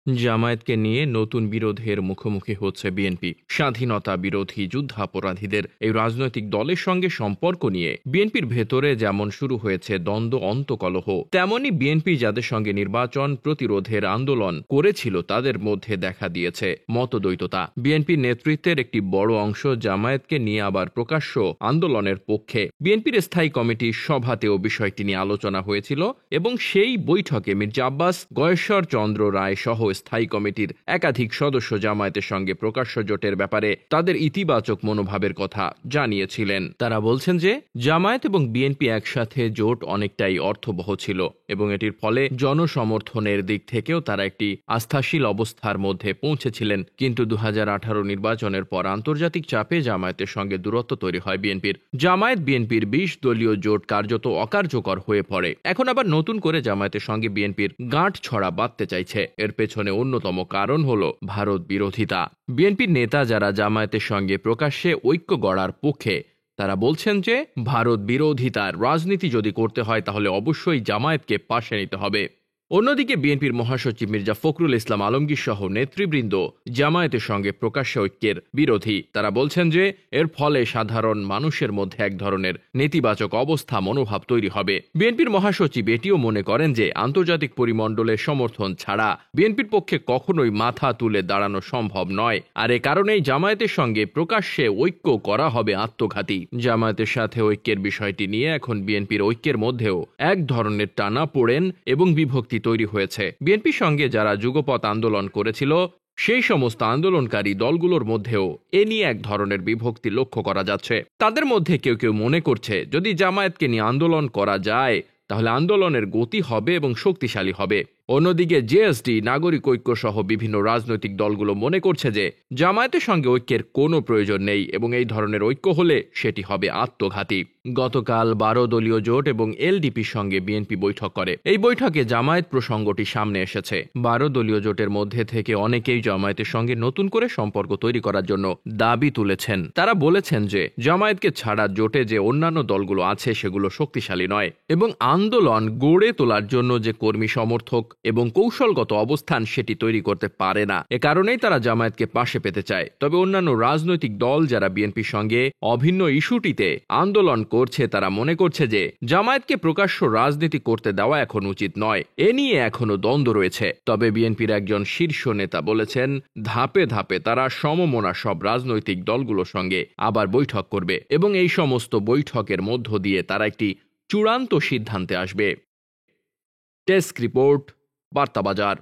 জামায়াতকে নিয়ে নতুন বিরোধের মুখোমুখি হচ্ছে বিএনপি। স্বাধীনতা বিরোধী যুদ্ধাপরাধীদের এই রাজনৈতিক দলের সঙ্গে সম্পর্ক নিয়ে বিএনপির ভেতরে যেমন শুরু হয়েছে দ্বন্দ্ব অন্তকলহ, তেমনি বিএনপি যাদের সঙ্গে নির্বাচন প্রতিরোধের আন্দোলন করেছিল তাদের মধ্যে দেখা দিয়েছে মতদ্বৈততা। বিএনপির নেতৃত্বের একটি বড় অংশ জামায়াতকে নিয়ে আবার প্রকাশ্য আন্দোলনের পক্ষে। বিএনপির স্থায়ী কমিটির সভাতেও বিষয়টি নিয়ে আলোচনা হয়েছিল এবং সেই বৈঠকে মির্জা আব্বাস, গয়েশ্বর চন্দ্র রায় সহ স্থায়ী কমিটির একাধিক সদস্য জামায়াতের সঙ্গে প্রকাশ্য জোটের ব্যাপারে তাদের ইতিবাচক মনোভাবের কথা জানিয়েছিলেন। তারা বলছেন যে জামায়াত এবং বিএনপি একসাথে জোট অনেকটাই অর্থবহ ছিল এবং এটির ফলে জনসমর্থনের দিক থেকেও তারা একটি আস্থাশীল অবস্থার মধ্যে পৌঁছেছিলেন। কিন্তু 2018 নির্বাচনের পর আন্তর্জাতিক চাপে জামায়াতের সঙ্গে দূরত্ব তৈরি হয় বিএনপির। জামায়াত বিএনপির 20 দলীয় জোট কার্যত অকার্যকর হয়ে পড়ে। এখন আবার নতুন করে জামায়াতের সঙ্গে বিএনপির গাঁট ছড়া বাঁধতে চাইছে। এর পেছনে অন্যতম কারণ হল ভারত বিরোধিতা। বিএনপির নেতা যারা জামায়াতের সঙ্গে প্রকাশ্যে ঐক্য গড়ার পক্ষে, তারা বলছেন যে ভারত বিরোধিতার রাজনীতি যদি করতে হয় তাহলে অবশ্যই জামায়াতকে পাশে নিতে হবে। অন্যদিকে বিএনপির মহাসচিব মির্জা ফখরুল ইসলাম আলমগীর সহ নেতৃবৃন্দ জামায়াতের সঙ্গে প্রকাশ্য ঐক্যের বিরোধী। তারা বলছেন যে এর ফলে সাধারণ মানুষের মধ্যে এক ধরনের নেতিবাচক অবস্থা মনোভাব তৈরি হবে। বিএনপির মহাসচিব এটিও মনে করেন যে আন্তর্জাতিক পরিমণ্ডলের সমর্থন ছাড়া বিএনপির পক্ষে কখনোই মাথা তুলে দাঁড়ানো সম্ভব নয়, আর এ কারণেই জামায়াতের সঙ্গে প্রকাশ্যে ঐক্য করা হবে আত্মঘাতী। জামায়াতের সাথে ঐক্যের বিষয়টি নিয়ে এখন বিএনপির ঐক্যের মধ্যেও এক ধরনের টানাপোড়েন এবং বিভক্তি তৈরি হয়েছে। বিএনপির সঙ্গে যারা যুগপৎ আন্দোলন করেছিল সেই সমস্ত আন্দোলনকারী দলগুলোর মধ্যেও এ নিয়ে এক ধরনের বিভক্তি লক্ষ্য করা যাচ্ছে। তাদের মধ্যে কেউ কেউ মনে করছে যদি জামায়াতকে নিয়ে আন্দোলন করা যায় তাহলে আন্দোলনের গতি হবে এবং শক্তিশালী হবে। অন্যদিকে জেএসডি, নাগরিক ঐক্য সহ বিভিন্ন রাজনৈতিক দলগুলো মনে করছে যে জামায়াতের সঙ্গে ঐক্যের কোনো প্রয়োজন নেই এবং এই ধরনের ঐক্য হলে সেটি হবে আত্মঘাতী। গতকাল 12 দলীয় জোট এবং এলডিপির সঙ্গে বিএনপি বৈঠক করে। এই বৈঠকে জামায়াত প্রসঙ্গটি সামনে এসেছে। 12 দলীয় জোটের মধ্যে থেকে অনেকেই জামায়াতের সঙ্গে নতুন করে সম্পর্ক তৈরি করার জন্য দাবি তুলেছেন। তারা বলেছেন যে জামায়াতকে ছাড়া জোটে যে অন্যান্য দলগুলো আছে সেগুলো শক্তিশালী নয় এবং আন্দোলন গড়ে তোলার জন্য যে কর্মী সমর্থক এবং কৌশলগত অবস্থান সেটি তৈরি করতে পারে না। এ কারণেই তারা জামায়াতকে পাশে পেতে চায়। তবে অন্যান্য রাজনৈতিক দল যারা বিএনপির সঙ্গে অভিন্ন ইস্যুটিতে আন্দোলন করছে তারা মনে করছে যে জামায়াতকে প্রকাশ্য রাজনীতি করতে দেওয়া এখন উচিত নয়। এ নিয়ে এখনো দ্বন্দ্ব রয়েছে। তবে বিএনপির একজন শীর্ষ নেতা বলেছেন ধাপে ধাপে তারা সমমনা সব রাজনৈতিক দলগুলোর সঙ্গে আবার বৈঠক করবে এবং এই সমস্ত বৈঠকের মধ্য দিয়ে তারা একটি চূড়ান্ত সিদ্ধান্তে আসবে। Desk report, বার্তাবাজার।